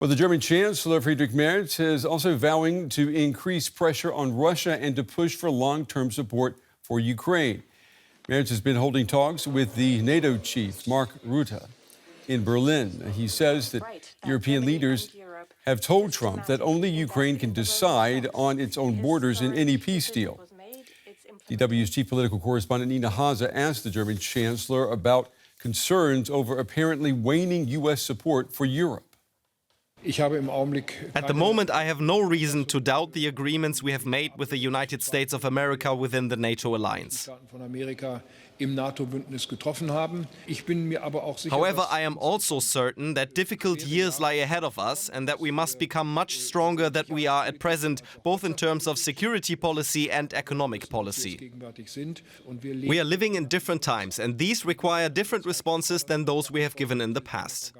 Well, the German Chancellor Friedrich Merz is also vowing to increase pressure on Russia and to push for long-term support for Ukraine. Merz has been holding talks with the NATO chief, Mark Rutte, in Berlin. He says that European leaders have told Trump that only Ukraine can decide on its own borders in any peace deal. DW's chief political correspondent Nina Haase asked the German Chancellor about concerns over apparently waning U.S. support for Europe. At the moment, I have no reason to doubt the agreements we have made with the United States of America within the NATO alliance. However, I am also certain that difficult years lie ahead of us and that we must become much stronger than we are at present, both in terms of security policy and economic policy. We are living in different times, and these require different responses than those we have given in the past.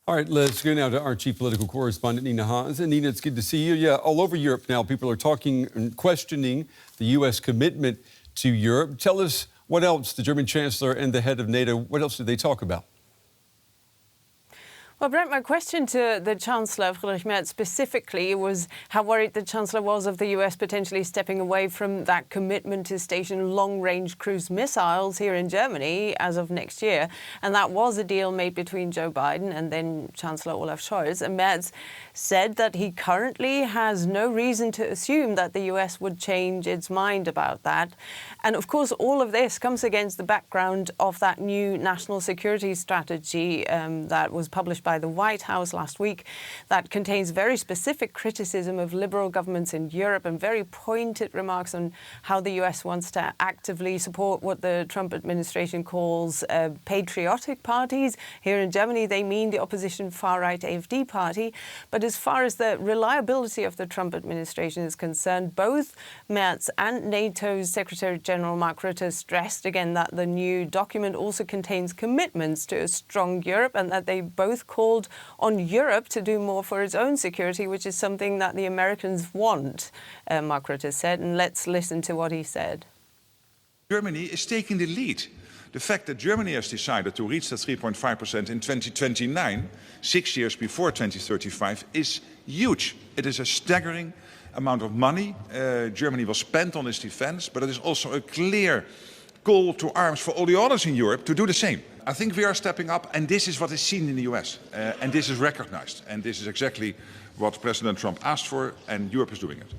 All right, let's go now to our chief political correspondent, Nina Haase. Nina, it's good to see you. Yeah, all over Europe now, people are talking and questioning the U.S. commitment to Europe. Tell us what else the German Chancellor and the head of NATO, what else did they talk about? Well, Brent, my question to the Chancellor Friedrich Merz specifically was how worried the Chancellor was of the US potentially stepping away from that commitment to station long-range cruise missiles here in Germany as of next year. And that was a deal made between Joe Biden and then Chancellor Olaf Scholz. And Merz said that he currently has no reason to assume that the US would change its mind about that. And of course, all of this comes against the background of that new national security strategy that was published by the White House last week that contains very specific criticism of liberal governments in Europe and very pointed remarks on how the US wants to actively support what the Trump administration calls patriotic parties. Here in Germany, they mean the opposition far-right AfD party. But as far as the reliability of the Trump administration is concerned, both Merz and NATO's Secretary General Mark Rutte stressed again that the new document also contains commitments to a strong Europe and that they both called on Europe to do more for its own security, which is something that the Americans want, Mark Rutte said. And let's listen to what he said. Germany is taking the lead. The fact that Germany has decided to reach the 3.5% in 2029, 6 years before 2035, is huge. It is a staggering amount of money Germany will spend on its defense, but it is also a clear call to arms for all the others in Europe to do the same. I think we are stepping up, and this is what is seen in the US, and this is recognized, and this is exactly what President Trump asked for, and Europe is doing it.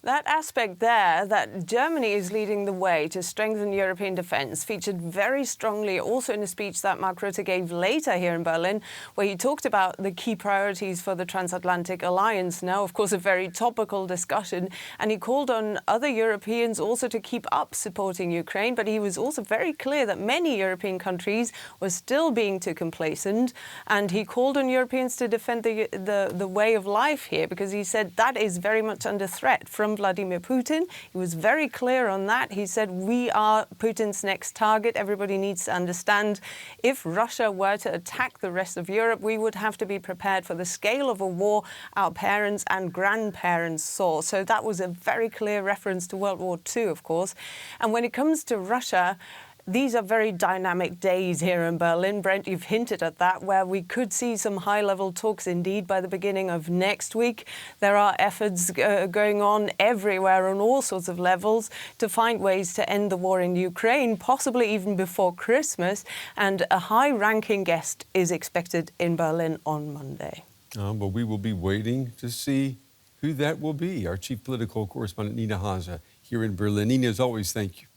That aspect there, that Germany is leading the way to strengthen European defence, featured very strongly also in a speech that Mark Rutte gave later here in Berlin, where he talked about the key priorities for the transatlantic alliance. Now, of course, a very topical discussion. And he called on other Europeans also to keep up supporting Ukraine. But he was also very clear that many European countries were still being too complacent. And he called on Europeans to defend the way of life here, because he said that is very much under threat from Vladimir Putin. He was very clear on that. He said, we are Putin's next target. Everybody needs to understand if Russia were to attack the rest of Europe, we would have to be prepared for the scale of a war our parents and grandparents saw. So that was a very clear reference to World War II, of course. And when it comes to Russia, these are very dynamic days here in Berlin. Brent, you've hinted at that, where we could see some high-level talks indeed by the beginning of next week. There are efforts going on everywhere on all sorts of levels to find ways to end the war in Ukraine, possibly even before Christmas. And a high-ranking guest is expected in Berlin on Monday. Well, we will be waiting to see who that will be. Our chief political correspondent, Nina Haase, here in Berlin. Nina, as always, thank you.